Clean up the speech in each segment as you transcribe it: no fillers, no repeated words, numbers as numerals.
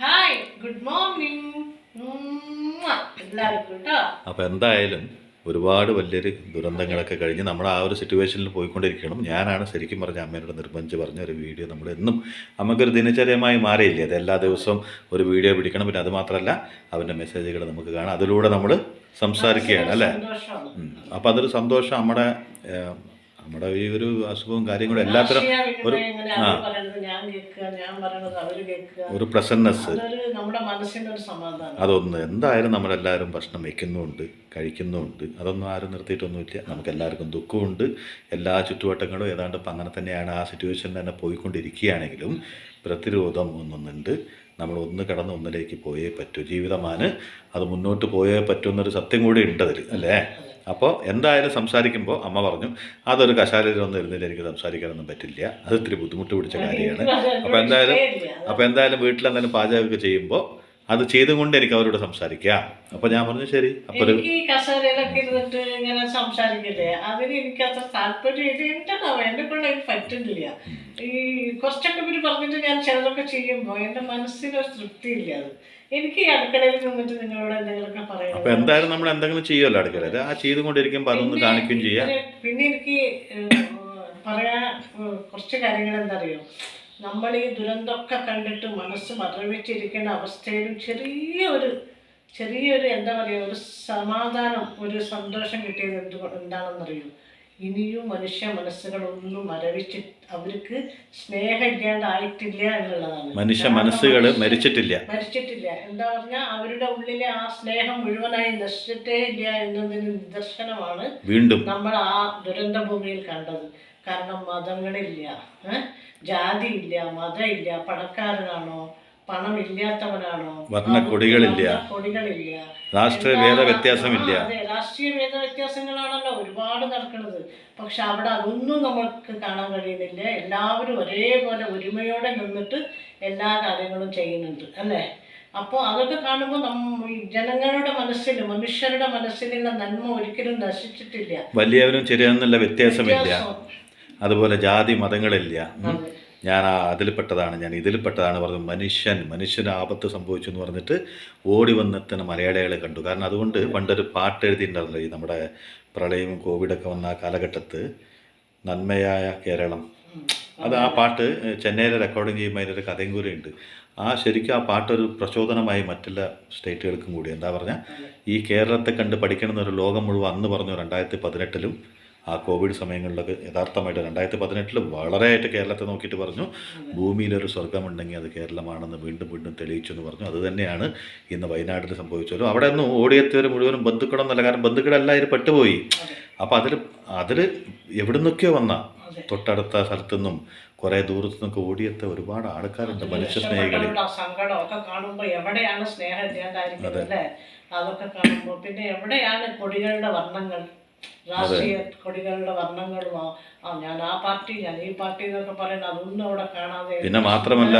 Hi good morning എല്ലാവർക്കും കേട്ടോ. അപ്പോൾ എന്തായാലും ഒരുപാട് വലിയൊരു ദുരന്തങ്ങളൊക്കെ കഴിഞ്ഞ് നമ്മൾ ആ ഒരു സിറ്റുവേഷനിൽ പോയിക്കൊണ്ടിരിക്കണം. ഞാനാണ് ശരിക്കും പറഞ്ഞ അമ്മയോട് നിർബന്ധിച്ച് പറഞ്ഞ ഒരു വീഡിയോ നമ്മൾ എന്നും നമുക്കൊരു ദിനചര്യമായി മാറിയില്ലേ, അത് എല്ലാ ദിവസവും ഒരു വീഡിയോ പിടിക്കണം. പിന്നെ അത് മാത്രമല്ല അവൻ്റെ മെസ്സേജുകൾ നമുക്ക് കാണാം, അതിലൂടെ നമ്മൾ സംസാരിക്കുകയാണ് അല്ലേ. അപ്പോൾ അതൊരു സന്തോഷം. നമ്മുടെ ഈ ഒരു അസുഖവും കാര്യങ്ങളും എല്ലാത്തരം ഒരു പ്രസന്നസ്, അതൊന്ന് എന്തായാലും നമ്മളെല്ലാവരും ഭക്ഷണം വയ്ക്കുന്നുമുണ്ട്, കഴിക്കുന്നുമുണ്ട്. അതൊന്നും ആരും നിർത്തിയിട്ടൊന്നുമില്ല. നമുക്ക് എല്ലാവർക്കും ദുഃഖമുണ്ട്. എല്ലാ ചുറ്റുവട്ടങ്ങളും ഏതാണ്ട് ഇപ്പം അങ്ങനെ തന്നെയാണ്. ആ സിറ്റുവേഷനിൽ തന്നെ പോയിക്കൊണ്ടിരിക്കുകയാണെങ്കിലും പ്രതിരോധം ഒന്നുണ്ട്. നമ്മൾ ഒന്ന് കടന്ന് ഒന്നിലേക്ക് പോയേ പറ്റൂ. ജീവിതമാണ്, അത് മുന്നോട്ട് പോയേ പറ്റുമെന്നൊരു സത്യം കൂടി ഉണ്ട് അതിൽ അല്ലേ. അപ്പോൾ എന്തായാലും സംസാരിക്കുമ്പോൾ അമ്മ പറഞ്ഞു അതൊരു കശാലയിലൊന്നും ഇരുന്നില്ല, എനിക്ക് സംസാരിക്കാനൊന്നും പറ്റില്ല, അത് ഇത്തിരി ബുദ്ധിമുട്ട് പിടിച്ച കാര്യമാണ്. അപ്പോൾ എന്തായാലും വീട്ടിലെന്തായാലും പാചകമൊക്കെ ചെയ്യുമ്പോൾ അത് ചെയ്തുകൊണ്ട് എനിക്ക് അവരോട് സംസാരിക്കാം. അപ്പോൾ ഞാൻ പറഞ്ഞു ശരി. അപ്പോൾ കസേരയിലൊക്കെ ഇരുന്നിട്ട് ഇങ്ങനെ സംസാരിക്കില്ലേ, അതിന് എനിക്ക് അത്ര താല്പര്യം ഉണ്ടാവും. എന്നെ കൊണ്ട് അതിന് പറ്റുന്നില്ല. ഈ കുറച്ചൊക്കെ ഇവർ പറഞ്ഞിട്ട് ഞാൻ ചിലതൊക്കെ ചെയ്യുമ്പോൾ എൻ്റെ മനസ്സിനൊരു തൃപ്തിയില്ല. അത് എനിക്ക് ഈ അടുക്കളയിൽ നിന്നിട്ട് നിങ്ങളോട് എന്തെങ്കിലുമൊക്കെ പറയാം. അപ്പോൾ എന്തായാലും നമ്മൾ എന്തെങ്കിലും ചെയ്യുമല്ലോ അടുക്കളയിൽ, ആ ചെയ്തുകൊണ്ടിരിക്കുമ്പോൾ അതൊന്ന് കാണിക്കുകയും ചെയ്യാം. പിന്നെ എനിക്ക് പറയാൻ കുറച്ച് കാര്യങ്ങൾ എന്താ അറിയോ, നമ്മൾ ഈ ദുരന്തമൊക്കെ കണ്ടിട്ട് മനസ്സ് മരവിച്ചിരിക്കുന്ന അവസ്ഥയിലും ചെറിയൊരു എന്താ പറയുക, ഒരു സമാധാനം, ഒരു സന്തോഷം കിട്ടിയത് എന്താണെന്നറിയോ, ഇനിയും മനുഷ്യ മനസ്സുകളൊന്നും അവർക്ക് സ്നേഹം ഇല്ലാണ്ടായിട്ടില്ല എന്നുള്ളതാണ്. മനുഷ്യ മനസ്സുകൾ മരിച്ചിട്ടില്ല. എന്താ പറഞ്ഞാൽ അവരുടെ ഉള്ളിലെ ആ സ്നേഹം മുഴുവനായി നശിച്ചിട്ടേ ഇല്ല എന്നതിന് നിദർശനമാണ് വീണ്ടും നമ്മൾ ആ ദുരന്ത ഭൂമിയിൽ കണ്ടത്. കാരണം മതങ്ങളില്ല, ജാതിയില്ല, മതമില്ല, പണക്കാരനാണോ പണമില്ലാത്തവനാണോ, വർണ്ണക്കൊടികളില്ല, രാഷ്ട്രീയ ഭേദ വ്യത്യാസമില്ല. അതെ, രാഷ്ട്രീയ ഭേദ വ്യത്യാസങ്ങളാണല്ലോ ഒരുപാട് നടക്കുന്നത്. പക്ഷെ അവിടെ അതൊന്നും നമുക്ക് കാണാൻ കഴിയുന്നില്ല. എല്ലാവരും ഒരേപോലെ ഒരുമയോടെ നിന്നിട്ട് എല്ലാ കാര്യങ്ങളും ചെയ്യുന്നുണ്ട് അല്ലേ. അപ്പോൾ അതൊക്കെ കാണുമ്പോൾ ജനങ്ങളുടെ മനസ്സിൽ, മനുഷ്യരുടെ മനുഷ്യലുള്ള നന്മ ഒരിക്കലും നശിച്ചിട്ടില്ല. വലിയവരും ചെറിയെന്നുള്ള വ്യത്യാസമില്ല. അതുപോലെ ജാതി മതങ്ങളില്ല. ഞാൻ അതിൽപ്പെട്ടതാണ്, ഞാൻ ഇതിൽപ്പെട്ടതാണ് പറഞ്ഞു. മനുഷ്യന് ആപത്ത് സംഭവിച്ചു എന്ന് പറഞ്ഞിട്ട് ഓടി വന്നെത്തുന്ന മലയാളികളെ കണ്ടു. കാരണം അതുകൊണ്ട് പണ്ടൊരു പാട്ട് എഴുതിയിട്ടുണ്ടായിരുന്നല്ലോ, ഈ നമ്മുടെ പ്രളയവും കോവിഡൊക്കെ വന്ന ആ കാലഘട്ടത്ത് നന്മയായ കേരളം. അത് ആ പാട്ട് ചെന്നൈയിൽ റെക്കോർഡിങ് ചെയ്യുമ്പോൾ അതിനൊരു കഥയും കൂടി ഉണ്ട്. ശരിക്കും ആ പാട്ടൊരു പ്രചോദനമായി മറ്റുള്ള സ്റ്റേറ്റുകൾക്കും കൂടി. എന്താ പറഞ്ഞാൽ ഈ കേരളത്തെ കണ്ട് പഠിക്കണമെന്നൊരു ലോകം മുഴുവൻ അന്ന് പറഞ്ഞു. 2018 ആ കോവിഡ് സമയങ്ങളിലൊക്കെ യഥാർത്ഥമായിട്ട് 2018 വളരെയായിട്ട് കേരളത്തെ നോക്കിയിട്ട് പറഞ്ഞു ഭൂമിയിലൊരു സ്വർഗമുണ്ടെങ്കിൽ അത് കേരളമാണെന്ന് വീണ്ടും തെളിയിച്ചു എന്ന് പറഞ്ഞു. അത് തന്നെയാണ് ഇന്ന് വയനാട്ടിൽ സംഭവിച്ചല്ലോ. അവിടെ ഒന്നും ഓടിയെത്തിയവർ മുഴുവനും ബന്ധുക്കളൊന്നല്ല, കാരണം ബന്ധുക്കളെല്ലാം അതിൽ പെട്ടുപോയി. അപ്പോൾ അതിൽ എവിടെ നിന്നൊക്കെയോ വന്ന തൊട്ടടുത്ത സ്ഥലത്തുനിന്നും കുറേ ദൂരത്തു നിന്നൊക്കെ ഓടിയെത്ത ഒരുപാട് ആൾക്കാരുണ്ട്, മനുഷ്യ സ്നേഹികൾ. സങ്കടമൊക്കെ കാണുമ്പോൾ എവിടെയാണ് സ്നേഹം ഇല്ലാണ്ടായിരിക്കുന്നത് അല്ലേ, അതൊക്കെ കാണുമ്പോൾ. പിന്നെ എവിടെയാണ് കൊടികളുടെ വർണ്ണങ്ങൾ, രാഷ്ട്രീയ കൊടികളുടെ വർണ്ണങ്ങളും, ഞാൻ ആ പാർട്ടി, ഞാൻ ഈ പാർട്ടി എന്നൊക്കെ പറയുന്നത് അതൊന്നും അവിടെ കാണാതെ. പിന്നെ മാത്രമല്ല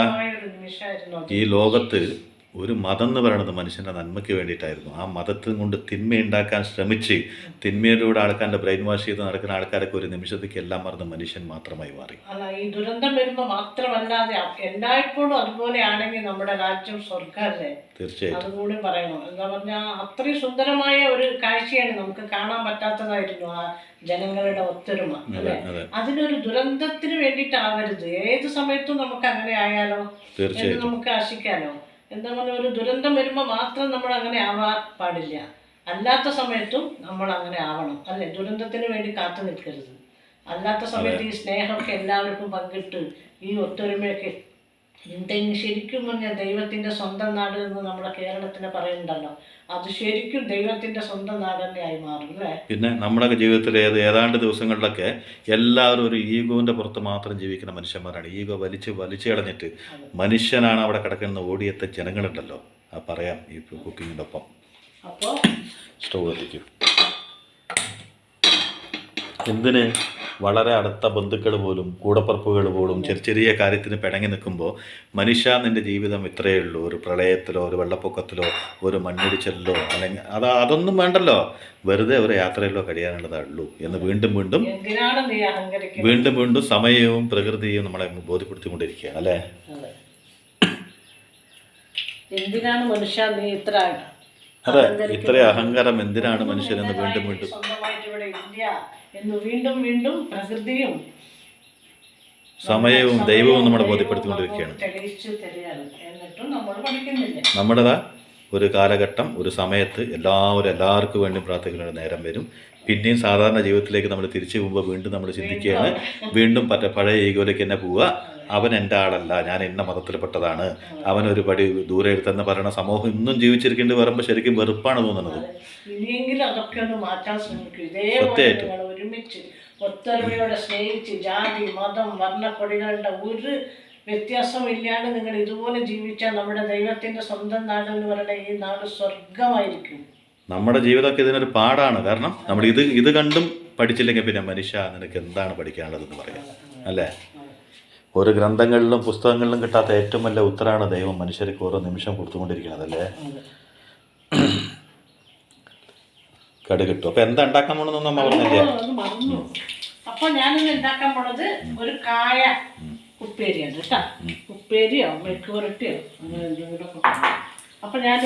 ഈ ലോകത്ത് ഒരു മതം എന്ന് പറയുന്നത് മനുഷ്യൻ്റെ നന്മയ്ക്ക് വേണ്ടിയിട്ടായിരുന്നു. ആ മതത്തിൽ കൊണ്ട് തിന്മയുണ്ടാക്കാൻ ശ്രമിച്ച് തിന്മയിലൂടെ ആൾക്കാരുടെ ബ്രെയിൻ വാഷ് ചെയ്ത് നടക്കുന്ന ആൾക്കാരൊക്കെ ഒരു നിമിഷത്തേക്ക് എല്ലാം മറന്ന് മനുഷ്യൻ മാത്രമായി മാറി. അല്ല, ഈ ദുരന്തം വരുമ്പോൾ മാത്രമല്ലാതെ എല്ലായ്പ്പോഴും അതുപോലെ ആണെങ്കിൽ നമ്മുടെ രാജ്യം സ്വർഗ്ഗമല്ലേ. തീർച്ചയായിട്ടും അതുകൂടി പറയണം. എന്താ പറഞ്ഞാൽ അത്രയും സുന്ദരമായ ഒരു കാഴ്ചയാണ്, നമുക്ക് കാണാൻ പറ്റാത്തതായിരുന്നു ആ ജനങ്ങളുടെ ഒത്തൊരുമ അല്ലേ. അതിനൊരു ദുരന്തത്തിന് വേണ്ടിയിട്ടാവരുത്, ഏത് സമയത്തും നമുക്ക് അങ്ങനെ ആയാലോ എന്ന് നമുക്ക് ആശിക്കാലോ. എന്താ പറയുക, ഒരു ദുരന്തം വരുമ്പോൾ മാത്രം നമ്മൾ അങ്ങനെ ആവാൻ പാടില്ല, അല്ലാത്ത സമയത്തും നമ്മൾ അങ്ങനെ ആവണം അല്ലേ. ദുരന്തത്തിന് വേണ്ടി കാത്തു നിൽക്കരുത്. അല്ലാത്ത സമയത്ത് ഈ സ്നേഹമൊക്കെ എല്ലാവർക്കും പങ്കിട്ട് ഈ ഒത്തൊരുമയൊക്കെ ഉണ്ടെങ്കിൽ ശരിക്കും പറഞ്ഞാൽ ദൈവത്തിൻ്റെ സ്വന്തം നാട് എന്ന് നമ്മുടെ കേരളത്തിന് പറയുന്നുണ്ടല്ലോ, അത് ശരിക്കും ദൈവത്തിൻ്റെ സ്വന്തം നാട് തന്നെയായി മാറും അല്ലേ. പിന്നെ നമ്മുടെ ജീവിതത്തിൽ ഏതാണ്ട് ദിവസങ്ങളിലൊക്കെ എല്ലാവരും ഒരു ഈഗോൻ്റെ പുറത്ത് മാത്രം ജീവിക്കുന്ന മനുഷ്യന്മാരാണ്. ഈഗോ വലിച്ചു കളഞ്ഞിട്ട് മനുഷ്യനാണ് അവിടെ കിടക്കുന്ന ഓടിയെത്ത ജനങ്ങളുണ്ടല്ലോ. പറയാം ഈ കുക്കിങ്ങിൻ്റെ ഒപ്പം. അപ്പോൾ സ്റ്റവ് കത്തിക്കും. എന്തിന് വളരെ അടുത്ത ബന്ധുക്കൾ പോലും കൂടപ്പറപ്പുകൾ പോലും ചെറിയ കാര്യത്തിന് പിണങ്ങി നിൽക്കുമ്പോൾ മനുഷ്യ നിൻ്റെ ജീവിതം ഇത്രയേ ഉള്ളൂ, ഒരു പ്രളയത്തിലോ ഒരു വെള്ളപ്പൊക്കത്തിലോ ഒരു മണ്ണിടിച്ചിലോ അല്ലെങ്കിൽ അതൊന്നും വേണ്ടല്ലോ, വെറുതെ ഒരു യാത്രയിലോ കഴിയാനുള്ളതാണുള്ളൂ എന്ന് വീണ്ടും സമയവും പ്രകൃതിയും നമ്മളെ ബോധ്യപ്പെടുത്തിക്കൊണ്ടിരിക്കുകയാണ് അല്ലേ. എന്തിനാണ് മനുഷ്യ നീ ഇത്ര അതെ, ഇത്രയും അഹങ്കാരം എന്തിനാണ് മനുഷ്യനെന്ന് വീണ്ടും വീണ്ടും സ്വന്തമായിട്ട് ഇവിടെ ഇല്ല എന്ന് വീണ്ടും വീണ്ടും പ്രകൃതിയും സമയവും ദൈവവും നമ്മളെ ബോധ്യപ്പെടുത്തിക്കൊണ്ടിരിക്കുകയാണ്. തെളിയിച്ചു തരികയാണ്. എന്നിട്ടും നമ്മൾ പഠിക്കുന്നില്ല. നമ്മുടേതാ ഒരു കാലഘട്ടം, ഒരു സമയത്ത് എല്ലാവർക്കും വേണ്ടി പ്രാർത്ഥിക്കുന്ന നേരം വരും. പിന്നെയും സാധാരണ ജീവിതത്തിലേക്ക് നമ്മൾ തിരിച്ചു പോകുമ്പോൾ വീണ്ടും നമ്മൾ ചിന്തിക്കുകയാണ്, വീണ്ടും പഴയ ഈഗോയിലേക്ക് തന്നെ പോവുക. അവൻ എൻ്റെ ആളല്ല, ഞാൻ ഇന്ന മതത്തിൽപ്പെട്ടതാണ്, അവനൊരു പടി ദൂരെ എടുത്തെന്ന് പറയുന്ന സമൂഹം ഇന്നും ജീവിച്ചിരിക്കേണ്ടി വരുമ്പോൾ ശരിക്കും വെറുപ്പാണ് തോന്നുന്നത്. ഇനിയെങ്കിലും അതൊക്കെ ഒന്ന് മാറ്റാൻ ശ്രമിക്കും. ഇതേപോലെ ഒരുമിച്ച് ഒത്തൊരുമയോടെ സ്നേഹിച്ച് ജാതി മതം വർണ്ണക്കൊടികളുടെ ഒരു വ്യത്യാസമില്ലാണ്ട് നിങ്ങൾ ഇതുപോലെ ജീവിച്ചാൽ നമ്മുടെ ദൈവത്തിൻ്റെ സ്വന്തം നാട് എന്ന് പറയുന്ന ഈ നാട് സ്വർഗമായിരിക്കും. നമ്മുടെ ജീവിതമൊക്കെ ഇതിനൊരു പാടാണ്. കാരണം നമ്മൾ ഇത് കണ്ടും പഠിച്ചില്ലെങ്കിൽ പിന്നെ മനുഷ്യ നിനക്ക് എന്താണ് പഠിക്കാനുള്ളതെന്ന് പറയാം അല്ലേ? ഓരോ ഗ്രന്ഥങ്ങളിലും പുസ്തകങ്ങളിലും കിട്ടാത്ത ഏറ്റവും വലിയ ഉത്തരമാണ് ദൈവം മനുഷ്യർക്ക് ഓരോ നിമിഷം കൊടുത്തുകൊണ്ടിരിക്കുന്നത് അല്ലേ? കട കിട്ടും. അപ്പൊ എന്താ ഉണ്ടാക്കാൻ പോണെന്നൊന്നും അമ്മ പറഞ്ഞില്ല. അപ്പൊ ഞാനിന്ന് ഉണ്ടാക്കാൻ പോണത് ഒരു കായ ഉപ്പേരിയാണ് കേട്ടോ. ഉപ്പേരിയോ മെഴുക്കുപുരട്ടിയോ അങ്ങനെ എന്തെങ്കിലും. അപ്പൊ ഞാൻ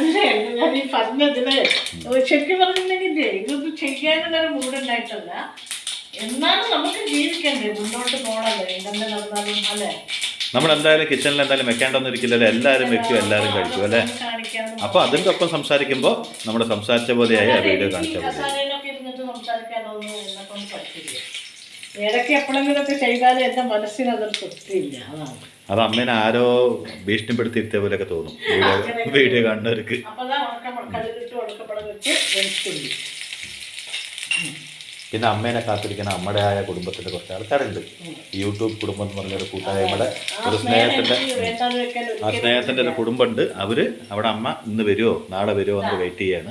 ഈ പറഞ്ഞതില് ശരിക്കും പറഞ്ഞിട്ടുണ്ടെങ്കിൽ ഇതൊന്നും ചെയ്യാനുള്ളൊരു മൂടുണ്ടായിട്ടല്ല. എന്നാലും നമുക്ക് ജീവിക്കണ്ടേ, മുന്നോട്ട് പോകണല്ലേ, എന്തെന്നെ നടന്നാലും അല്ലേ? നമ്മളെന്തായാലും കിച്ചണിൽ എന്തായാലും വെക്കേണ്ടൊന്നും ഇരിക്കില്ലല്ലോ, എല്ലാവരും വെക്കും, എല്ലാവരും കഴിക്കും അല്ലേ? അപ്പൊ അതിൻ്റെ ഒപ്പം സംസാരിക്കുമ്പോൾ നമ്മുടെ സംസാരിച്ച പോലെയായി ആ വീഡിയോ കാണിച്ചാൽ മതി. ഇടയ്ക്ക് എപ്പോഴെങ്കിലൊക്കെ ചെയ്താലും എൻ്റെ മനസ്സിന് അതൊരു തൃപ്തിയില്ല. അത് അമ്മേനെ ആരോ ഭീഷണിപ്പെടുത്തിയിരുത്തിയ പോലെയൊക്കെ തോന്നും വീഡിയോ കാണുന്നവർക്ക്. പിന്നെ അമ്മേനെ കാത്തിരിക്കുന്ന നമ്മുടെ ആയ കുടുംബത്തിൻ്റെ കുറച്ച് ആൾക്കാരുണ്ട്. യൂട്യൂബ് കുടുംബം എന്ന് പറഞ്ഞൊരു കൂട്ടായ്മയുടെ ഒരു സ്നേഹത്തിൻ്റെ ഒരു കുടുംബമുണ്ട്. അവര് അവിടെ അമ്മ ഇന്ന് വരുമോ നാളെ വരുമോ എന്ന് വെയിറ്റ് ചെയ്യാണ്.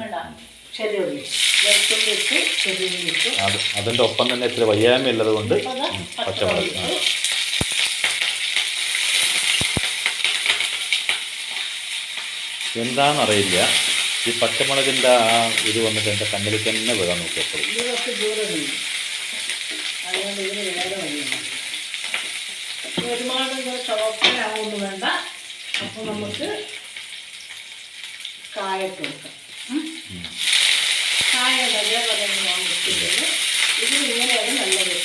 അതിൻ്റെ ഒപ്പം തന്നെ ഇത്തിരി വയ്യായ്മ ഉള്ളത് കൊണ്ട് പച്ചമുളക്. എന്താണെന്നറിയില്ല, ഈ പച്ചമുളകിൻ്റെ ആ ഇത് വന്നിട്ട് എൻ്റെ കണ്ണിലേക്ക് തന്നെ വീഴാൻ നോക്കിയപ്പോൾ ഒരുപാട് ചുവപ്പാവുന്നു വേണ്ട. അപ്പോൾ നമുക്ക് കായിട്ട് വെക്കാം. കായ അതേപോലെ വാങ്ങിക്കുന്നത് ഇത് ഇങ്ങനെയാണ് നല്ലത്.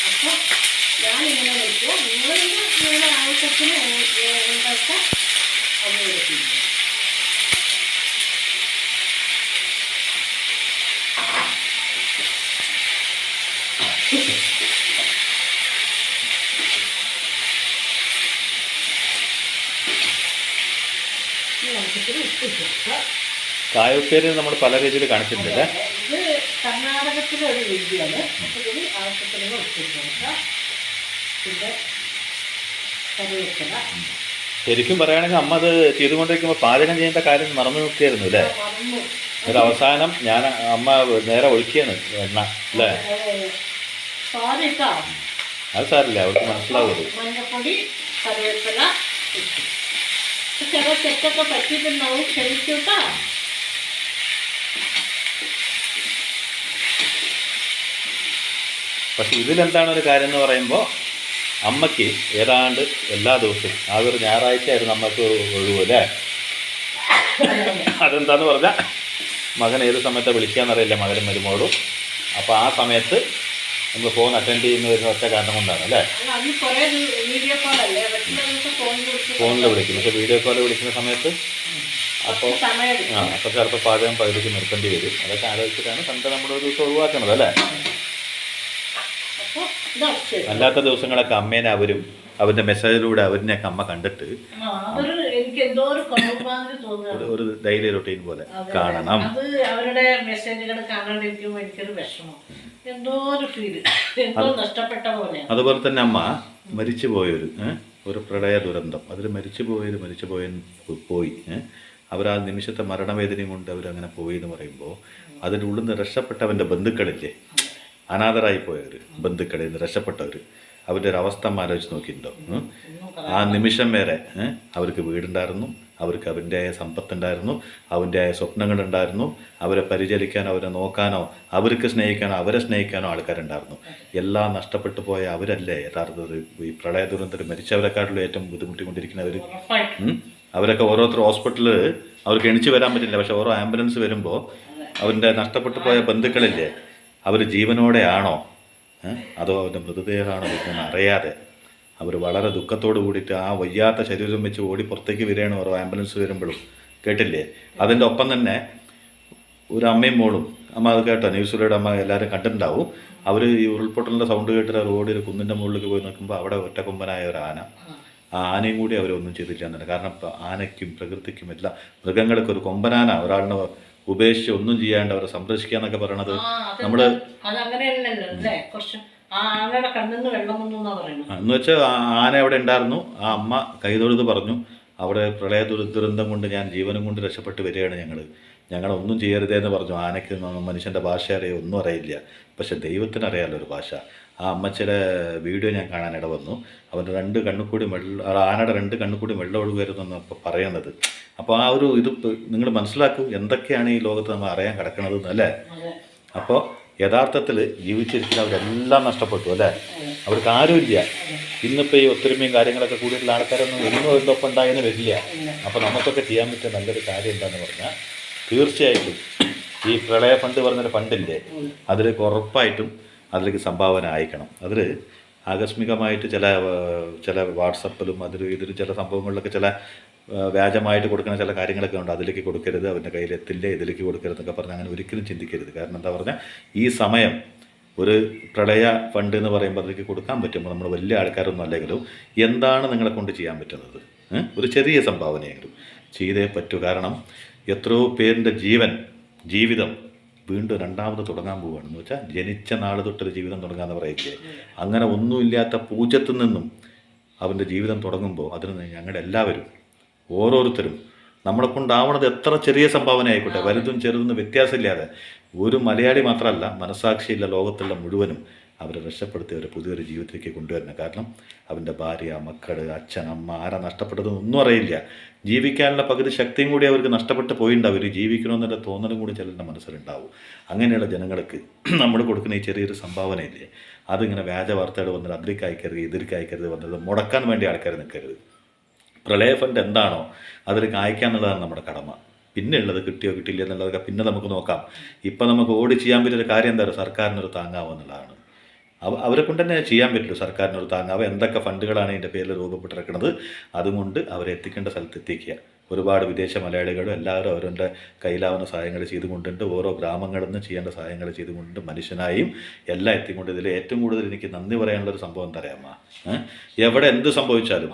അപ്പോൾ ഞാനിങ്ങനെ വെക്കും. നിങ്ങളുടെ ആവശ്യത്തിന് ഉണ്ടാക്കാൻ അത് എടുക്കില്ല. കായുപ്പേര് നമ്മൾ പല രീതിയിൽ കാണിച്ചിട്ടില്ലേ? ഇത് കർണാടകത്തിലെ ഒരു രീതിയാണ്. ഇതിൽ ആവശ്യത്തിന് ഉപ്പിട്ട് പിന്നെ കറിവേപ്പില. ശരിക്കും പറയുകയാണെങ്കിൽ അമ്മ അത് ചെയ്തുകൊണ്ടിരിക്കുമ്പോൾ പാചകം ചെയ്യേണ്ട കാര്യം മറന്നു നോക്കിയായിരുന്നു അല്ലേ? ഒരു അവസാനം അമ്മ നേരെ ഒഴിക്കുകയാണ് എണ്ണ അല്ലേ? അത് സാരില്ല, അവർക്ക് മനസ്സിലാവുള്ളൂ. മഞ്ഞപ്പൊടി കറിവേപ്പില ചില തെറ്റൊക്കെ പറ്റിയിട്ടുണ്ടാവും, ക്ഷമിക്കൂട്ടാ. പക്ഷെ ഇതിലെന്താണ് ഒരു കാര്യം എന്ന് പറയുമ്പോൾ അമ്മയ്ക്ക് ഏതാണ്ട് എല്ലാ ദിവസവും ആ ഒരു ഞായറാഴ്ച ആയിരുന്നു അമ്മക്ക് ഒഴിവല്ലേ? അതെന്താന്ന് പറഞ്ഞാൽ മകൻ ഏത് സമയത്താണ് വിളിക്കാന്നറിയില്ല, മകനും മരുമോളും. അപ്പോൾ ആ സമയത്ത് നമ്മൾ ഫോൺ അറ്റൻഡ് ചെയ്യുന്ന വരുന്ന ഒറ്റ കാരണം കൊണ്ടാണ് അല്ലേ? ഫോണിൽ വിളിക്കും. പക്ഷെ വീഡിയോ കോൾ വിളിക്കുന്ന സമയത്ത് അപ്പോൾ അപ്പോൾ ചിലപ്പോൾ പാചകം പകുതിക്ക് നിർത്തേണ്ടി വരും. അതൊക്കെ ആലോചിച്ചിട്ടാണ് സൺഡേ നമ്മളൊരു ദിവസം ഒഴിവാക്കണത് അല്ലേ? അല്ലാത്ത ദിവസങ്ങളൊക്കെ അമ്മേനെ അവരുടെ മെസ്സേജിലൂടെ അവരിനെയൊക്കെ അമ്മ കണ്ടിട്ട് ഒരു ഡെയിലി റൊട്ടീൻ പോലെ കാണണം. അവരുടെ മെസ്സേജുകൾ കാണാണ്ടിരിക്കുമ്പോൾ എനിക്കൊരു വിഷമം, എന്തോ ഒരു ഫീൽ, എന്തോ നഷ്ടപ്പെട്ട പോലെ. അതുപോലെ തന്നെ അമ്മ മരിച്ചു പോയൊരു പ്രളയ ദുരന്തം, അതിൽ മരിച്ചു പോയി അവർ ആ നിമിഷത്തെ മരണവേദനയും കൊണ്ട് അവരങ്ങനെ പോയി എന്ന് പറയുമ്പോൾ അതിൻ്റെ ഉള്ളിൽ നിന്ന് രക്ഷപ്പെട്ടവൻ്റെ ബന്ധുക്കളില്ലേ, അനാഥരായി പോയവർ, ബന്ധുക്കളിൽ നിന്ന് രക്ഷപ്പെട്ടവർ, അവരുടെ ഒരു അവസ്ഥ ആലോചിച്ച് നോക്കിയിട്ടുണ്ടോ? ആ നിമിഷം വരെ അവർക്ക് വീടുണ്ടായിരുന്നു, അവർക്ക് അവൻ്റെതായ സമ്പത്തുണ്ടായിരുന്നു, അവൻ്റെതായ സ്വപ്നങ്ങളുണ്ടായിരുന്നു, അവരെ പരിചരിക്കാനോ അവരെ നോക്കാനോ അവർക്ക് സ്നേഹിക്കാനോ അവരെ സ്നേഹിക്കാനോ ആൾക്കാരുണ്ടായിരുന്നു. എല്ലാം നഷ്ടപ്പെട്ടു പോയ അവരല്ലേ യഥാർത്ഥത്തിൽ ഈ പ്രളയ ദുരന്തത്തിൽ മരിച്ചവരെക്കാട്ടിലും ഏറ്റവും ബുദ്ധിമുട്ടിക്കൊണ്ടിരിക്കുന്നവർ. അവരൊക്കെ ഓരോരുത്തർ ഹോസ്പിറ്റലിൽ അവർക്ക് എണിച്ച് വരാൻ പറ്റില്ല. പക്ഷെ ഓരോ ആംബുലൻസ് വരുമ്പോൾ അവരുടെ നഷ്ടപ്പെട്ടു പോയ ബന്ധുക്കളില്ലേ, അവർ ജീവനോടെ ആണോ അതോ അവരുടെ മൃതദേഹമാണോ എന്ന് അറിയാതെ അവർ വളരെ ദുഃഖത്തോട് കൂടിയിട്ട് ആ വയ്യാത്ത ശരീരം വെച്ച് ഓടി പുറത്തേക്ക് വരികയാണ് ഓരോ ആംബുലൻസ് വരുമ്പോഴും. കേട്ടില്ലേ? അതിൻ്റെ ഒപ്പം തന്നെ ഒരു അമ്മയും മോളും, അമ്മ അത് കേട്ടോ, ന്യൂസിലൂടെ അമ്മ എല്ലാവരും കണ്ടിട്ടുണ്ടാവും. അവർ ഈ ഉരുൾപൊട്ടലിൻ്റെ സൗണ്ട് കേട്ടിട്ട് റോഡിൽ ഒരു കുന്നിൻ്റെ മുകളിലേക്ക് പോയി നോക്കുമ്പോൾ അവിടെ ഒറ്റക്കൊമ്പനായ ഒരു ആന, ആ ആനയും കൂടി അവരൊന്നും ചെയ്തില്ല എന്നുണ്ട്. കാരണം ആനയ്ക്കും പ്രകൃതിക്കും എല്ലാം, മൃഗങ്ങൾക്ക് ഒരു കൊമ്പനാന ഒരാളിനെ ഉപേക്ഷിച്ച് ഒന്നും ചെയ്യാണ്ട് അവരെ സംരക്ഷിക്കുക എന്നൊക്കെ പറയണത് നമ്മൾ എന്ന് വെച്ചാൽ ആന അവിടെ ഉണ്ടായിരുന്നു. ആ അമ്മ കൈതൊഴുത് പറഞ്ഞു, അവിടെ പ്രളയ ദുരന്തം കൊണ്ട് ഞാൻ ജീവനും കൊണ്ട് രക്ഷപ്പെട്ട് വരികയാണ്, ഞങ്ങളൊന്നും ചെയ്യരുതേന്ന് പറഞ്ഞു. ആനയ്ക്ക് മനുഷ്യൻ്റെ ഭാഷ അറിയോ, ഒന്നും അറിയില്ല. പക്ഷെ ദൈവത്തിന് അറിയാമല്ലോ ഒരു ഭാഷ. ആ അമ്മച്ചിയുടെ വീഡിയോ ഞാൻ കാണാനിട വന്നു. അവൻ്റെ രണ്ട് കണ്ണുകൂടി ആനയുടെ രണ്ട് കണ്ണുകൂടി വെള്ളം ഒഴുകുമായിരുന്നു ഇപ്പോൾ പറയുന്നത്. അപ്പോൾ ആ ഒരു ഇത് നിങ്ങൾ മനസ്സിലാക്കൂ, എന്തൊക്കെയാണ് ഈ ലോകത്ത് നമ്മൾ അറിയാൻ കിടക്കണതെന്ന്, അല്ലേ? അപ്പോൾ യഥാർത്ഥത്തിൽ ജീവിച്ചിരിക്കുന്നവരെല്ലാം നഷ്ടപ്പെട്ടു, അല്ലേ? അവർക്ക് ആരുമില്ല. ഇന്നിപ്പോൾ ഈ ഒത്തൊരുമയും കാര്യങ്ങളൊക്കെ കൂടിയിട്ടുള്ള ആൾക്കാരൊന്നും ഒന്നും ഉണ്ടായെന്ന് വരില്ല. അപ്പോൾ നമുക്കൊക്കെ ചെയ്യാൻ പറ്റിയ നല്ലൊരു കാര്യം എന്താണെന്ന് പറഞ്ഞാൽ, തീർച്ചയായിട്ടും ഈ പ്രളയ ഫണ്ട് പറഞ്ഞൊരു ഫണ്ടില്ലേ, അതിലേക്ക് ഉറപ്പായിട്ടും അതിലേക്ക് സംഭാവന അയക്കണം. അതിൽ ആകസ്മികമായിട്ട് ചില വാട്സപ്പിലും ഇതിലും ചില സംഭവങ്ങളിലൊക്കെ ചില വ്യാജമായിട്ട് കൊടുക്കുന്ന ചില കാര്യങ്ങളൊക്കെ ഉണ്ട്. അതിലേക്ക് കൊടുക്കരുത്, അവൻ്റെ കയ്യിലെത്തില്ല, ഇതിലേക്ക് കൊടുക്കരുതെന്നൊക്കെ പറഞ്ഞാൽ അങ്ങനെ ഒരിക്കലും ചിന്തിക്കരുത്. കാരണം എന്താ പറഞ്ഞാൽ, ഈ സമയം ഒരു പ്രളയ ഫണ്ട് എന്ന് പറയുമ്പോൾ അതിലേക്ക് കൊടുക്കാൻ പറ്റുമ്പോൾ നമ്മൾ വലിയ ആൾക്കാരൊന്നും അല്ലെങ്കിലും എന്താണ് നിങ്ങളെ കൊണ്ട് ചെയ്യാൻ പറ്റുന്നത്, ഒരു ചെറിയ സംഭാവനയെങ്കിലും ചെയ്തേ പറ്റൂ. കാരണം എത്രയോ പേരിൻ്റെ ജീവിതം വീണ്ടും രണ്ടാമത് തുടങ്ങാൻ പോവുകയാണെന്ന് വെച്ചാൽ, ജനിച്ച നാൾ തൊട്ടൊരു ജീവിതം തുടങ്ങാമെന്ന് പറയില്ലേ, അങ്ങനെ ഒന്നുമില്ലാത്ത പൂജ്യത്തിൽ നിന്നും അവൻ്റെ ജീവിതം തുടങ്ങുമ്പോൾ അതിന് ഞങ്ങളുടെ എല്ലാവരും ഓരോരുത്തരും നമ്മളെ കൊണ്ടാവണത് എത്ര ചെറിയ സംഭാവന ആയിക്കോട്ടെ, വലുതും ചെറുതെന്ന് വ്യത്യാസമില്ലാതെ, ഒരു മലയാളി മാത്രമല്ല, മനസാക്ഷിയില്ല ലോകത്തുള്ള മുഴുവനും അവരെ രക്ഷപ്പെടുത്തി അവരെ പുതിയൊരു ജീവിതത്തിലേക്ക് കൊണ്ടുവരണം. കാരണം അവൻ്റെ ഭാര്യ, മക്കൾ, അച്ഛൻ, അമ്മ ആരാ നഷ്ടപ്പെട്ടതെന്ന് ഒന്നും അറിയില്ല. ജീവിക്കാനുള്ള പകുതി ശക്തിയും കൂടി അവർക്ക് നഷ്ടപ്പെട്ട് പോയിണ്ടാവും. അവർ ജീവിക്കണമെന്നുള്ള തോന്നലും കൂടി ചിലരുടെ മനസ്സിലുണ്ടാവും. അങ്ങനെയുള്ള ജനങ്ങൾക്ക് നമ്മൾ കൊടുക്കുന്ന ഈ ചെറിയൊരു സംഭാവനയില്ലേ, അതിങ്ങനെ വ്യാജ വാർത്തകൾ വന്നിട്ട് അതിലേക്ക് അയക്കരുത്, ഇതിലേക്ക് അയക്കരുത്, വന്നത് മുടക്കാൻ വേണ്ടി ആൾക്കാർ നിൽക്കരുത്. പ്രളയ ഫണ്ട് എന്താണോ അതിലേക്ക് അയക്കാന്നുള്ളതാണ് നമ്മുടെ കടമ. പിന്നെ ഉള്ളത് കിട്ടിയോ കിട്ടില്ല എന്നുള്ളതൊക്കെ പിന്നെ നമുക്ക് നോക്കാം. ഇപ്പം നമുക്ക് ഓടി ചെയ്യാൻ പറ്റിയൊരു കാര്യം എന്താ പറയുക, സർക്കാരിനൊരു താങ്ങാവുന്നതാണ്. അവരെ കൊണ്ട് തന്നെ ചെയ്യാൻ പറ്റുള്ളൂ. സർക്കാരിനൊരു താങ്ങാവ് എന്തൊക്കെ ഫണ്ടുകളാണ് ഇതിൻ്റെ പേരിൽ രൂപപ്പെട്ടിരിക്കുന്നത്, അതുകൊണ്ട് അവരെ എത്തിക്കേണ്ട സ്ഥലത്ത് എത്തിക്കുക. ഒരുപാട് വിദേശ മലയാളികളും എല്ലാവരും അവരുടെ കയ്യിലാവുന്ന സഹായങ്ങൾ ചെയ്തുകൊണ്ടുണ്ട്. ഓരോ ഗ്രാമങ്ങളിൽ നിന്ന് ചെയ്യേണ്ട സഹായങ്ങൾ ചെയ്തുകൊണ്ട് മനുഷ്യനായും എല്ലാം എത്തിക്കൊണ്ട്. ഇതിൽ ഏറ്റവും കൂടുതൽ എനിക്ക് നന്ദി പറയാനുള്ളൊരു സംഭവം എന്താ അറിയാമോ, എവിടെ എന്ത് സംഭവിച്ചാലും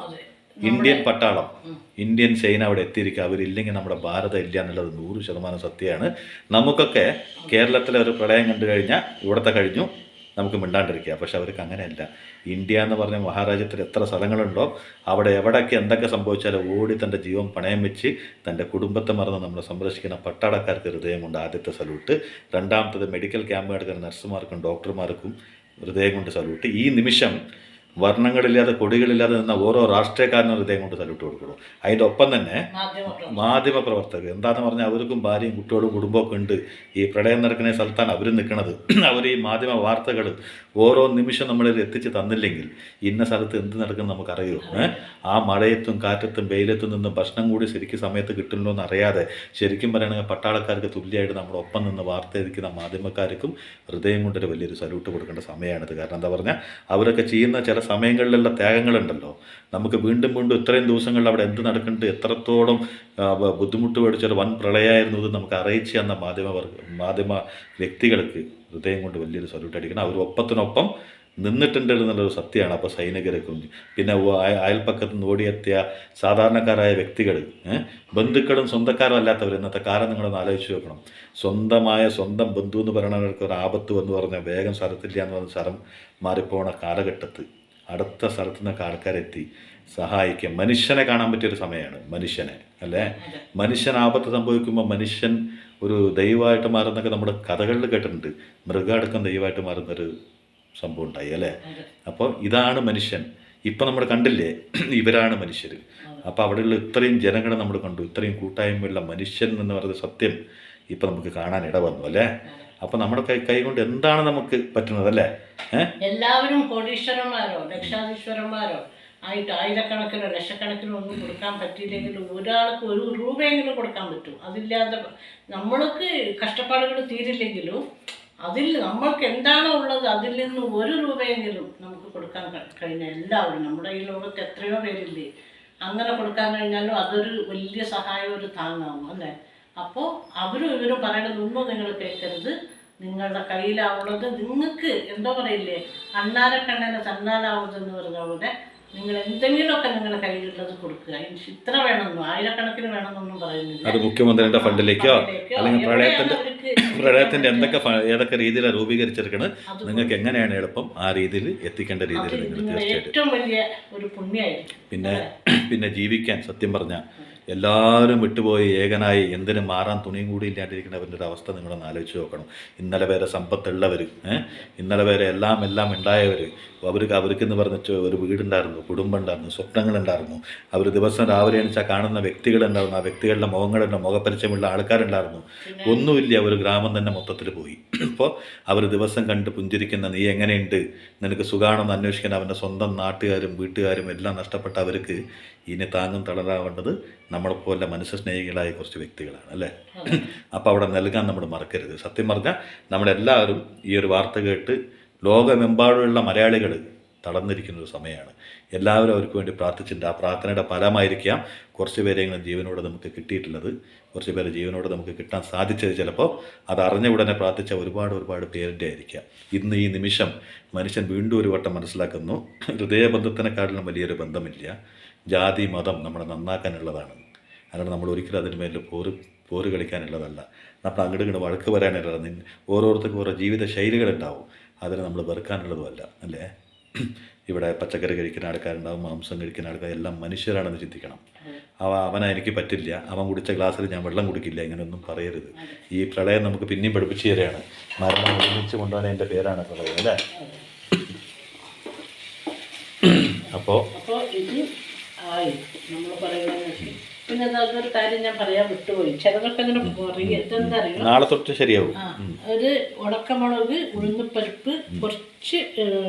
ഇന്ത്യൻ പട്ടാളം, ഇന്ത്യൻ സേന അവിടെ എത്തിയിരിക്കുക. അവരില്ലെങ്കിൽ നമ്മുടെ ഭാരതം ഇല്ല എന്നുള്ളത് 100% സത്യമാണ്. നമുക്കൊക്കെ കേരളത്തിലെ ഒരു പ്രളയം കണ്ടു കഴിഞ്ഞാൽ ഇവിടുത്തെ കഴിഞ്ഞു, നമുക്ക് മിണ്ടാണ്ടിരിക്കുക. പക്ഷെ അവർക്ക് അങ്ങനെയല്ല. ഇന്ത്യ എന്ന് പറഞ്ഞ മഹാരാജ്യത്തിൽ എത്ര സ്ഥലങ്ങളുണ്ടോ അവിടെ എവിടെയൊക്കെ എന്തൊക്കെ സംഭവിച്ചാലും ഓടി തൻ്റെ ജീവൻ പണയം വെച്ച് തൻ്റെ കുടുംബത്തെ മറന്ന് നമ്മളെ സംരക്ഷിക്കുന്ന പട്ടാളക്കാർക്ക് ഹൃദയം കൊണ്ട് ആദ്യത്തെ സല്യൂട്ട്. രണ്ടാമത്തത് മെഡിക്കൽ ക്യാമ്പ് എടുക്കുന്ന നഴ്സുമാർക്കും ഡോക്ടർമാർക്കും ഹൃദയം കൊണ്ട് സല്യൂട്ട്. ഈ നിമിഷം വർണ്ണങ്ങളില്ലാതെ കൊടികളില്ലാതെ നിന്ന ഓരോ രാഷ്ട്രീയക്കാരനും ഹൃദയം കൊണ്ട് സല്യൂട്ട് കൊടുക്കണം. അതിൻ്റെ ഒപ്പം തന്നെ മാധ്യമ പ്രവർത്തകർ എന്താണെന്ന് പറഞ്ഞാൽ അവർക്കും ഭാര്യയും കുട്ടികളും കുടുംബമൊക്കെ ഉണ്ട്. ഈ പ്രളയം നടക്കുന്ന സ്ഥലത്താണ് അവരും നിൽക്കുന്നത്. അവർ ഈ മാധ്യമ വാർത്തകൾ ഓരോ നിമിഷം നമ്മളിൽ എത്തിച്ച് തന്നില്ലെങ്കിൽ ഇന്ന സ്ഥലത്ത് എന്ത് നടക്കുന്നു നമുക്കറിയൂ. ആ മഴയത്തും കാറ്റത്തും വെയിലത്തും നിന്നും ഭക്ഷണം കൂടി ശരിക്കും സമയത്ത് കിട്ടുന്നുണ്ടോ എന്ന് അറിയാതെ ശരിക്കും പറയുകയാണെങ്കിൽ പട്ടാളക്കാർക്ക് തുല്യമായിട്ട് നമ്മുടെ ഒപ്പം നിന്ന് വാർത്ത എത്തിക്കുന്ന മാധ്യമക്കാർക്കും ഹൃദയം കൊണ്ടൊരു വലിയൊരു സല്യൂട്ട് കൊടുക്കേണ്ട സമയമാണിത്. കാരണം എന്താ പറഞ്ഞാൽ അവരൊക്കെ ചെയ്യുന്ന ചില സമയങ്ങളിലുള്ള ത്യാഗങ്ങളുണ്ടല്ലോ, നമുക്ക് വീണ്ടും വീണ്ടും ഇത്രയും ദിവസങ്ങളിൽ അവിടെ എന്ത് നടക്കുന്നുണ്ട്, എത്രത്തോളം ബുദ്ധിമുട്ട് മേടിച്ചൊരു വൻ പ്രളയമായിരുന്നു ഇത് നമുക്ക് അറിയിച്ചു തന്ന മാധ്യമ വ്യക്തികൾക്ക് ഹൃദയം കൊണ്ട് വലിയൊരു സല്യൂട്ട് അടിക്കണം. അവർ ഒപ്പത്തിനൊപ്പം നിന്നിട്ടുണ്ട് എന്നുള്ളൊരു സത്യമാണ്. അപ്പോൾ സൈനികർക്കും പിന്നെ അയൽപ്പക്കത്ത് നിന്ന് ഓടിയെത്തിയ സാധാരണക്കാരായ വ്യക്തികൾ, ബന്ധുക്കളും സ്വന്തക്കാരും അല്ലാത്തവർ, ഇന്നത്തെ കാലം നിങ്ങളൊന്ന് ആലോചിച്ച് നോക്കണം. സ്വന്തം ബന്ധു എന്ന് പറയുന്നവർക്ക് ഒരു ആപത്ത് എന്ന് പറഞ്ഞാൽ വേഗം സ്ഥലത്തില്ല എന്ന് പറഞ്ഞ സ്ഥലം മാറിപ്പോണ കാലഘട്ടത്ത് അടുത്ത സ്ഥലത്തു നിന്നൊക്കെ ആൾക്കാരെത്തി സഹായിക്കുക. മനുഷ്യനെ കാണാൻ പറ്റിയൊരു സമയമാണ്. മനുഷ്യനെ അല്ലേ, മനുഷ്യൻ ആപത്ത് സംഭവിക്കുമ്പോൾ മനുഷ്യൻ ഒരു ദൈവമായിട്ട് മാറുന്നൊക്കെ നമ്മുടെ കഥകളിൽ കേട്ടിട്ടുണ്ട്. മൃഗാടക്കം ദൈവമായിട്ട് മാറുന്നൊരു സംഭവം ഉണ്ടായി അല്ലേ. അപ്പോൾ ഇതാണ് മനുഷ്യൻ. ഇപ്പം നമ്മൾ കണ്ടില്ലേ, ഇവരാണ് മനുഷ്യർ. അപ്പോൾ അവിടെയുള്ള ഇത്രയും ജനങ്ങളെ നമ്മൾ കണ്ടു, ഇത്രയും കൂട്ടായ്മയുള്ള മനുഷ്യൻ എന്ന് പറയുന്ന സത്യം ഇപ്പം നമുക്ക് കാണാൻ ഇട വന്നു അല്ലേ. അപ്പം നമ്മുടെ കൈ കൊണ്ട് എന്താണ് നമുക്ക് പറ്റുന്നത് അല്ലേ. എല്ലാവരും കോടീശ്വരന്മാരോ ലക്ഷാധീശ്വരന്മാരോ ആയിട്ട് ആയിരക്കണക്കിനോ ലക്ഷക്കണക്കിനോ ഒന്നും കൊടുക്കാൻ പറ്റിയില്ലെങ്കിലും ഒരാൾക്ക് ഒരു രൂപയെങ്കിലും കൊടുക്കാൻ പറ്റും. അതില്ലാതെ നമ്മൾക്ക് കഷ്ടപ്പാടുകൾ തീരില്ലെങ്കിലും അതിൽ നമ്മൾക്ക് എന്താണോ ഉള്ളത് അതിൽ നിന്ന് ഒരു രൂപയെങ്കിലും നമുക്ക് കൊടുക്കാൻ കഴിഞ്ഞ എല്ലാവരും നമ്മുടെ ഈ ലോകത്ത് എത്രയോ പേരില്ലേ, അങ്ങനെ കൊടുക്കാൻ കഴിഞ്ഞാലും അതൊരു വലിയ സഹായം, ഒരു താങ്ങാവും അല്ലേ. അപ്പോൾ അവരും ഇവരും പറയണതൊന്നും നിങ്ങൾ കേൾക്കരുത്. നിങ്ങളുടെ കയ്യിലാവുള്ളത് നിങ്ങൾക്ക് എന്തോ പറയില്ലേ, അണ്ണാരക്കണ്ണനെ തന്നാലാവുന്നതെന്ന് പറഞ്ഞ പോലെ നിങ്ങൾ എന്തെങ്കിലുമൊക്കെ നിങ്ങളുടെ കയ്യിലുള്ളത് കൊടുക്കുക. ഇത്ര വേണമെന്നോ ആയിരക്കണക്കിന് വേണമെന്നൊന്നും പറയുന്നില്ല. അത് മുഖ്യമന്ത്രിയുടെ ഫണ്ടിലേക്കോ അല്ലെങ്കിൽ പ്രളയത്തിന്റെ ഏതൊക്കെ രീതിയിലാണ് രൂപീകരിച്ചെടുക്കുന്നത്, നിങ്ങൾക്ക് എങ്ങനെയാണ് എളുപ്പം ആ രീതിയിൽ എത്തിക്കേണ്ട രീതിയിൽ നിങ്ങൾ തീർച്ചയായിട്ടും ഏറ്റവും വലിയ ഒരു പുണ്യമായിരിക്കും. പിന്നെ ജീവിക്കാൻ സത്യം പറഞ്ഞാൽ എല്ലാവരും വിട്ടുപോയി ഏകനായി എന്തിനും മാറാൻ തുണിയും കൂടി ഇല്ലാണ്ടിരിക്കുന്നവരുടെ ഒരു അവസ്ഥ നിങ്ങളൊന്ന് ആലോചിച്ച് നോക്കണം. ഇന്നലെ വരെ സമ്പത്തുള്ളവർ, ഇന്നലെ വരെ എല്ലാം ഉണ്ടായവർ, അവർക്കെന്ന് പറഞ്ഞ ഒരു വീടുണ്ടായിരുന്നു, കുടുംബം ഉണ്ടായിരുന്നു, സ്വപ്നങ്ങളുണ്ടായിരുന്നു. അവർ ദിവസം രാവിലെ എണീച്ചാൽ കാണുന്ന വ്യക്തികളുണ്ടായിരുന്നു, ആ വ്യക്തികളുടെ മുഖങ്ങളുടെ മുഖപരിചയമുള്ള ആൾക്കാരുണ്ടായിരുന്നു. ഒന്നുമില്ല, ഒരു ഗ്രാമം തന്നെ മൊത്തത്തിൽ പോയി. ഇപ്പോൾ അവർ ദിവസം കണ്ട് പുഞ്ചിരിക്കുന്ന നീ എങ്ങനെയുണ്ട്, നിനക്ക് സുഖാണെന്ന് അന്വേഷിക്കാൻ അവൻ്റെ സ്വന്തം നാട്ടുകാരും വീട്ടുകാരും എല്ലാം നഷ്ടപ്പെട്ട അവർക്ക് ഇനി താങ്ങും തളരാവേണ്ടത് നമ്മളെപ്പോലെ മനുഷ്യസ്നേഹികളായ കുറച്ച് വ്യക്തികളാണ് അല്ലേ. അപ്പോൾ അവിടെ നൽകാൻ നമ്മൾ മറക്കരുത്. സത്യം പറഞ്ഞാൽ നമ്മളെല്ലാവരും ഈ ഒരു വാർത്ത കേട്ട് ലോകമെമ്പാടുമുള്ള മലയാളികൾ തളർന്നിരിക്കുന്നൊരു സമയമാണ്. എല്ലാവരും അവർക്ക് വേണ്ടി പ്രാർത്ഥിച്ചിട്ടുണ്ട്. ആ പ്രാർത്ഥനയുടെ ഫലമായിരിക്കാം കുറച്ച് പേരെങ്കിലും ജീവനോട് നമുക്ക് കിട്ടിയിട്ടുള്ളത്. കുറച്ച് പേരെ ജീവനോട് നമുക്ക് കിട്ടാൻ സാധിച്ചത് ചിലപ്പോൾ അത് അറിഞ്ഞ ഉടനെ പ്രാർത്ഥിച്ച ഒരുപാട് പേരുടെ ആയിരിക്കാം. ഇന്ന് ഈ നിമിഷം മനുഷ്യൻ വീണ്ടും ഒരു വട്ടം മനസ്സിലാക്കുന്നു, ഹൃദയബന്ധത്തിനെക്കാട്ടിലും വലിയൊരു ബന്ധമില്ല. ജാതി മതം നമ്മളെ നന്നാക്കാനുള്ളതാണ്. അല്ലാണ്ട് നമ്മൾ ഒരിക്കലും അതിന് മേലിൽ പോര് കളിക്കാനുള്ളതല്ല. നമ്മൾ അങ്ങോട്ട് വഴക്ക് പറയാനുള്ളതാണ്. ഓരോരുത്തർക്കും ഓരോ ജീവിത ശൈലികളുണ്ടാവും, അതിനെ നമ്മൾ വെറുക്കാനുള്ളതുമല്ല അല്ലേ. ഇവിടെ പച്ചക്കറി കഴിക്കുന്ന ആൾക്കാരുണ്ടാവും, മാംസം കഴിക്കുന്ന ആൾക്കാർ, എല്ലാം മനുഷ്യരാണെന്ന് ചിന്തിക്കണം. അവനെ എനിക്ക് പറ്റില്ല, അവൻ കുടിച്ച ഗ്ലാസ്സിൽ ഞാൻ വെള്ളം കുടിക്കില്ല, ഇങ്ങനെയൊന്നും പറയരുത്. ഈ പ്രളയം നമുക്ക് പിന്നെയും പഠിപ്പിച്ചു തരികയാണ്. മരണം ഒരുമിച്ച് കൊണ്ടുപോകാൻ എൻ്റെ പേരാണ് പ്രളയം അല്ലേ. അപ്പോൾ ഇത് ആയി നമ്മൾ പറയുന്നത്. പിന്നെ അതൊരു കാര്യം ഞാൻ പറയാൻ വിട്ടുപോയി, ചിലതൊക്കെ അങ്ങനെ എന്താ അറിയോ, നാളെ തൊട്ട് ശരിയാവും. ഒരു ഉണക്കമുളക്, ഉഴുന്നുപരിപ്പ്, കുറച്ച്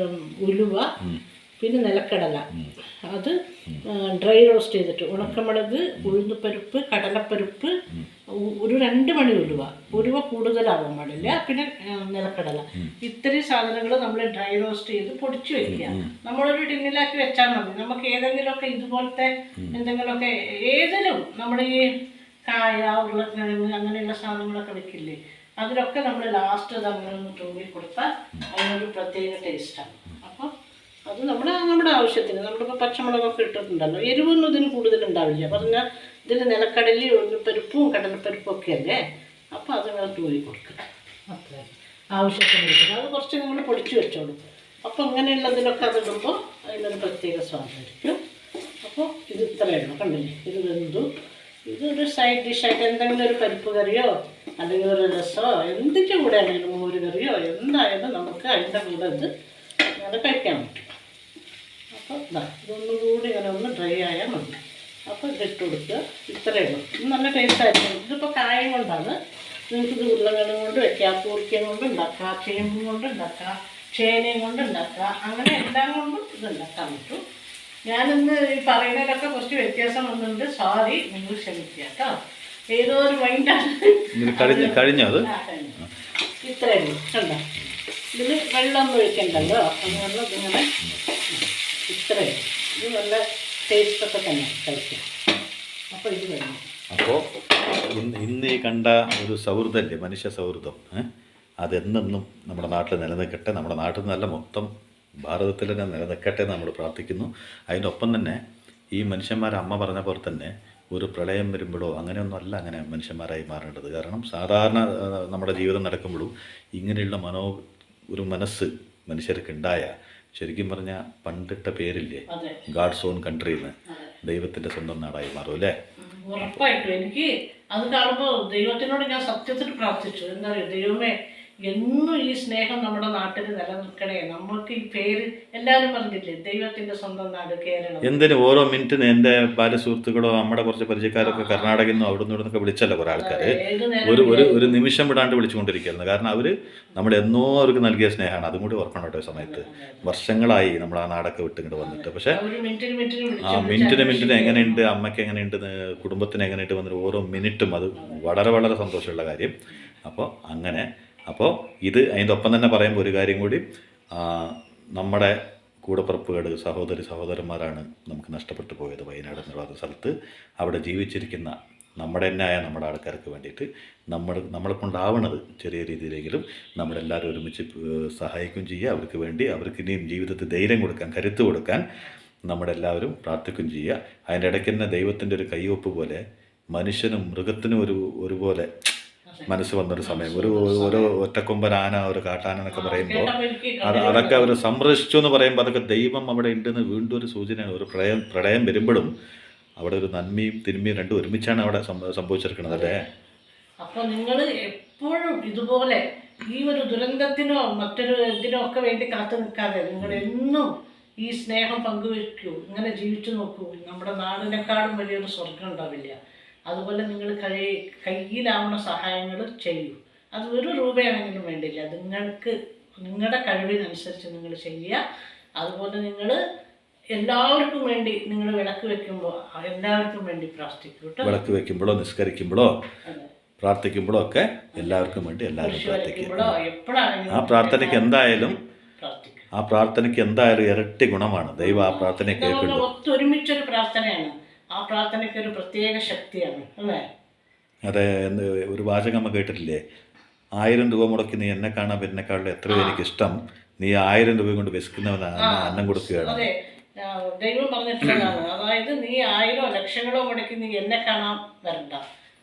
ഉലുവ, പിന്നെ നിലക്കടല, അത് ഡ്രൈ റോസ്റ്റ് ചെയ്തിട്ട്, ഉണക്കമുളക്, ഉഴുന്നുപരിപ്പ്, കടലപ്പരിപ്പ്, ഒരു 2 മണി ഉലുവ കൂടുതലാവാൻ പാടില്ല, പിന്നെ നിലക്കടല. ഇത്രയും സാധനങ്ങൾ നമ്മൾ ഡ്രൈ റോസ്റ്റ് ചെയ്ത് പൊടിച്ചു വെക്കുക. നമ്മളൊരു ടിന്നിലാക്കി വെച്ചാൽ മതി. നമുക്ക് ഏതെങ്കിലുമൊക്കെ ഇതുപോലത്തെ എന്തെങ്കിലുമൊക്കെ ഏതിലും നമ്മുടെ ഈ കായ, ഉരുളക്കിഴങ്ങ് അങ്ങനെയുള്ള സാധനങ്ങളൊക്കെ വെക്കില്ലേ, അതിലൊക്കെ നമ്മൾ ലാസ്റ്റ് നമ്മളൊന്ന് തൂങ്ങി കൊടുത്താൽ അതിനൊരു പ്രത്യേക ടേസ്റ്റാണ്. അപ്പോൾ അത് നമ്മുടെ ആവശ്യത്തിന്, നമ്മളിപ്പോൾ പച്ചമുളകൊക്കെ ഇട്ടിട്ടുണ്ടല്ലോ, എരിവൊന്നും ഇതിന് കൂടുതലുണ്ടാവില്ല. പറഞ്ഞാൽ ഇതിൽ നിലക്കടലി, ഉഴുന്നുപരിപ്പും കടലപ്പരിപ്പും ഒക്കെ അല്ലേ. അപ്പോൾ അതിങ്ങനെ തൂരി കൊടുക്കുക, അത്ര ആവശ്യത്തിന് എടുക്കുക. അത് കുറച്ച് നിങ്ങൾ പൊടിച്ച് വെച്ചോളൂ. അപ്പോൾ ഇങ്ങനെയുള്ളതിലൊക്കെ അതിടുമ്പോൾ അതിനൊരു പ്രത്യേക സ്വാദായിരിക്കും. അപ്പോൾ ഇത് ഇത്രയേ ഉള്ളൂ, കണ്ടില്ലേ, ഇത് വെന്തു. ഇതൊരു സൈഡ് ഡിഷായിട്ട് എന്തെങ്കിലും ഒരു പരിപ്പ് കറിയോ അല്ലെങ്കിൽ ഒരു രസമോ എന്തിൻ്റെ കൂടെ ആണെങ്കിലും മോര് കറിയോ എന്തായാലും നമുക്ക് അതിൻ്റെ കൂടെ ഇത് ഇങ്ങനെ കഴിക്കാൻ പറ്റും. അപ്പോൾ ഇതൊന്നുകൂടി ഇങ്ങനെ ഒന്ന് ഡ്രൈ ആയാൽ മതി. അപ്പോൾ ഇതിട്ട് കൊടുക്കുക, ഇത്രയേ ഉള്ളൂ. ഇത് നല്ല ടേസ്റ്റ് ആയിരിക്കും. ഇതിപ്പോൾ കായം കൊണ്ടാണ്. നിങ്ങൾക്കിത് ഉരുളക്കിഴങ്ങ് കൊണ്ട് വെക്കാം, കൂർക്കയും കൊണ്ട് ഉണ്ടാക്കാം, ചേമ്പും കൊണ്ട് ഉണ്ടാക്കാം, ചേനയും കൊണ്ട് ഉണ്ടാക്കാം, അങ്ങനെ എല്ലാം കൊണ്ടും ഇത് ഉണ്ടാക്കാൻ പറ്റും. ഞാനിന്ന് ഈ പറയുന്നതിലൊക്കെ കുറച്ച് വ്യത്യാസം വന്നിട്ടുണ്ട്, സോറി, നിങ്ങൾ ക്ഷമിക്കുക കേട്ടോ. ഏതോ ഒരു മൈൻഡാണ് കഴിഞ്ഞത്. ഇത്രയേ ഉള്ളൂ, കണ്ടോ. ഇതിൽ വെള്ളമൊന്നും ഒഴിക്കണ്ടല്ലോ, അങ്ങനെയുള്ള ഇതിങ്ങനെ ഇത്രയേ. ഇത് നല്ല ടേസ്റ്റൊക്കെ തന്നെ കഴിക്കാം. അപ്പോൾ ഇത് കഴിഞ്ഞു. അപ്പോൾ ഇന്ന് ഈ കണ്ട ഒരു സൗഹൃദമല്ലേ, മനുഷ്യ സൗഹൃദം, അതെന്നെന്നും നമ്മുടെ നാട്ടിൽ നിലനിൽക്കട്ടെ. നമ്മുടെ നാട്ടിൽ നിന്നല്ല, മൊത്തം ഭാരതത്തിൽ തന്നെ നിലനിൽക്കട്ടെ എന്ന് നമ്മൾ പ്രാർത്ഥിക്കുന്നു. അതിനൊപ്പം തന്നെ ഈ മനുഷ്യന്മാർ അമ്മ പറഞ്ഞ പോലെ തന്നെ ഒരു പ്രളയം വരുമ്പോഴോ അങ്ങനെയൊന്നും അല്ല അങ്ങനെ മനുഷ്യന്മാരായി മാറേണ്ടത്. കാരണം സാധാരണ നമ്മുടെ ജീവിതം നടക്കുമ്പോഴും ഇങ്ങനെയുള്ള ഒരു മനസ്സ് മനുഷ്യർക്ക് ഉണ്ടായ, ശരിക്കും പറഞ്ഞാൽ പണ്ടിട്ട പേരില്ലേ, ഗാഡ്സ് ഓൺ കൺട്രി എന്ന്, ദൈവത്തിൻ്റെ സ്വന്തം നാടായി മാറും അല്ലേ. ഉറപ്പായിട്ടും എനിക്ക് അത് കാണുമ്പോൾ ദൈവത്തിനോട് ഞാൻ സത്യത്തിൽ പ്രാർത്ഥിച്ചു. എന്താ പറയുക, ദൈവമേ എന്നും ഈ സ്നേഹം നമ്മുടെ നാട്ടിൽ നിലനിൽക്കണേ. നമുക്ക് ഈ പേര് എല്ലാവരും പറഞ്ഞില്ലേ, ദൈവത്തിന്റെ സ്വന്തം നാട് കേരളം. എന്തിന് ഓരോ മിനിറ്റിന് എൻ്റെ ബാല്യസുഹൃത്തുക്കളോ നമ്മുടെ കുറച്ച് പരിചയക്കാരൊക്കെ കർണാടകയിൽ നിന്നും അവിടെ നിന്നൊക്കെ വിളിച്ചല്ലോ കുറേ ആൾക്കാർ. ഏത് ഒരു നിമിഷം വിടാണ്ട് വിളിച്ചുകൊണ്ടിരിക്കുകയായിരുന്നു. കാരണം അവർ നമ്മൾ എന്നോ അവർക്ക് നൽകിയ സ്നേഹമാണ്. അതും കൂടി ഓർക്കണം കേട്ടോ. സമയത്ത് വർഷങ്ങളായി നമ്മൾ ആ നാടൊക്കെ വിട്ട് ഇങ്ങോട്ട് വന്നിട്ട്. പക്ഷേ മിനിറ്റിന് എങ്ങനെയുണ്ട്, അമ്മയ്ക്ക് എങ്ങനെയുണ്ട്, കുടുംബത്തിന് എങ്ങനെയുണ്ട് വന്നിട്ട് ഓരോ മിനിറ്റും അത് വളരെ വളരെ സന്തോഷമുള്ള കാര്യം. അപ്പോൾ ഇത് അതിൻ്റെ ഒപ്പം തന്നെ പറയുമ്പോൾ ഒരു കാര്യം കൂടി, നമ്മുടെ കൂടപ്പിറപ്പുകൾ സഹോദരന്മാരാണ് നമുക്ക് നഷ്ടപ്പെട്ടു പോയത് വയനാട് എന്നുള്ള സ്ഥലത്ത്. അവിടെ ജീവിച്ചിരിക്കുന്ന നമ്മുടെ തന്നെയായ നമ്മുടെ ആൾക്കാർക്ക് വേണ്ടിയിട്ട് നമ്മളെ കൊണ്ടാവണത് ചെറിയ രീതിയിലെങ്കിലും നമ്മളെല്ലാവരും ഒരുമിച്ച് സഹായിക്കുകയും ചെയ്യുക. അവർക്ക് വേണ്ടി അവർക്ക് ഇനിയും ജീവിതത്തിൽ ധൈര്യം കൊടുക്കാൻ, കരുത്ത് കൊടുക്കാൻ നമ്മളെല്ലാവരും പ്രാർത്ഥിക്കുകയും ചെയ്യുക. അതിൻ്റെ ഇടയ്ക്ക് തന്നെ ദൈവത്തിൻ്റെ ഒരു കയ്യൊപ്പ് പോലെ മനുഷ്യനും മൃഗത്തിനും ഒരുപോലെ മനസ്സ് വന്നൊരു സമയം. ഓരോ ഒറ്റക്കൊമ്പൻ ആന, ഒരു കാട്ടാന എന്നൊക്കെ പറയുമ്പോൾ അതൊക്കെ അവർ സംരക്ഷിച്ചു എന്ന് പറയുമ്പോൾ അതൊക്കെ ദൈവം അവിടെ ഉണ്ടെന്ന് വീണ്ടും ഒരു സൂചനയാണ്. ഒരു പ്രളയം വരുമ്പോഴും അവിടെ ഒരു നന്മയും തിന്മയും രണ്ടും ഒരുമിച്ചാണ് അവിടെ സംഭവിച്ചിരിക്കുന്നത് അല്ലേ. അപ്പോൾ നിങ്ങൾ എപ്പോഴും ഇതുപോലെ ഈ ഒരു ദുരന്തത്തിനോ മറ്റൊരു ഇതിനോ ഒക്കെ വേണ്ടി കാത്തു നിൽക്കാതെ നിങ്ങൾ എന്നും ഈ സ്നേഹം പങ്കുവെക്കൂ. ഇങ്ങനെ ജീവിച്ചു നോക്കൂ. നമ്മുടെ നാടിനെക്കാളും വലിയൊരു സ്വർഗം ഉണ്ടാവില്ല. അതുപോലെ നിങ്ങൾ കയ്യിലാവുന്ന സഹായങ്ങൾ ചെയ്യൂ. അത് ഒരു രൂപയാണെങ്കിലും വേണ്ടില്ല. അത് നിങ്ങളുടെ കഴിവിനനുസരിച്ച് നിങ്ങൾ ചെയ്യുക. അതുപോലെ നിങ്ങൾ എല്ലാവർക്കും വേണ്ടി നിങ്ങൾ വിളക്ക് വെക്കുമ്പോൾ എല്ലാവർക്കും വേണ്ടി പ്രാർത്ഥിക്കൂ കേട്ടോ. വിളക്ക് വെക്കുമ്പോഴോ നിസ്കരിക്കുമ്പോഴോ പ്രാർത്ഥിക്കുമ്പോഴോ ഒക്കെ എല്ലാവർക്കും വേണ്ടി എല്ലാവരും പ്രാർത്ഥിക്കും. ആ പ്രാർത്ഥനയ്ക്ക് എന്തായാലും ഇരട്ടി ഗുണമാണ്. ദൈവം ആ പ്രാർത്ഥന കേൾക്കുന്നു. ഒത്തൊരുമിച്ചൊരു പ്രാർത്ഥനയാണ്. ആ പ്രാർത്ഥനയ്ക്ക് ഒരു പ്രത്യേക ശക്തിയാണ് അല്ലേ. അതെ, ഒരു വാചകം നമ്മൾ കേട്ടിട്ടില്ലേ, 1000 രൂപ മുടക്കി നീ എന്നെ കാണാൻ വരുന്നേക്കാളും എത്രയോ എനിക്കിഷ്ടം നീ 1000 രൂപ കൊണ്ട് വിശക്കുന്നവനാണ് അന്നം കൊടുക്കുകയാണ്. അതെ, ദൈവം പറഞ്ഞിട്ടുള്ളതാണ്. അതായത് നീ 1000 ലക്ഷങ്ങളോ മുടക്കി നീ എന്നെ കാണാൻ വരണ്ട,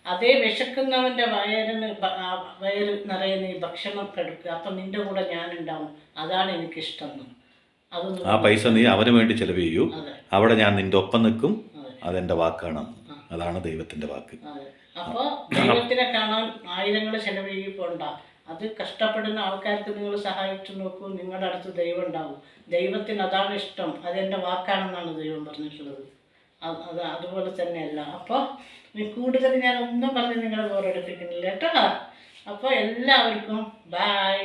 അതേ വിശക്കുന്നവന്റെ വയറ് നിറയെ നീ ഭക്ഷണം എടുക്കുക, അപ്പം നിന്റെ കൂടെ ഞാനുണ്ടാവും. അതാണ് എനിക്കിഷ്ടം. ആ പൈസ നീ അവന് വേണ്ടി ചെലവ് ചെയ്യൂ, അവിടെ ഞാൻ നിന്റെ ഒപ്പം നിൽക്കും. അതെൻ്റെ വാക്കാണ്. അതാണ് ദൈവത്തിൻ്റെ വാക്ക്. അപ്പോൾ ദൈവത്തിനെ കാണാൻ 1000 ചെലവ് ചെയ്യപ്പോണ്ട. അത് കഷ്ടപ്പെടുന്ന ആൾക്കാർക്ക് നിങ്ങൾ സഹായിച്ചു നോക്കൂ. നിങ്ങളുടെ അടുത്ത് ദൈവം ഉണ്ടാവും. ദൈവത്തിന് അതാണ് ഇഷ്ടം. അതെൻ്റെ വാക്കാണെന്നാണ് ദൈവം പറഞ്ഞിട്ടുള്ളത്. അതുപോലെ തന്നെയല്ല. അപ്പോൾ കൂടുതൽ ഞാൻ ഒന്നും പറഞ്ഞ് നിങ്ങളെ ബോറടിപ്പിക്കുന്നില്ല കേട്ടോ. അപ്പോൾ എല്ലാവർക്കും ബൈ.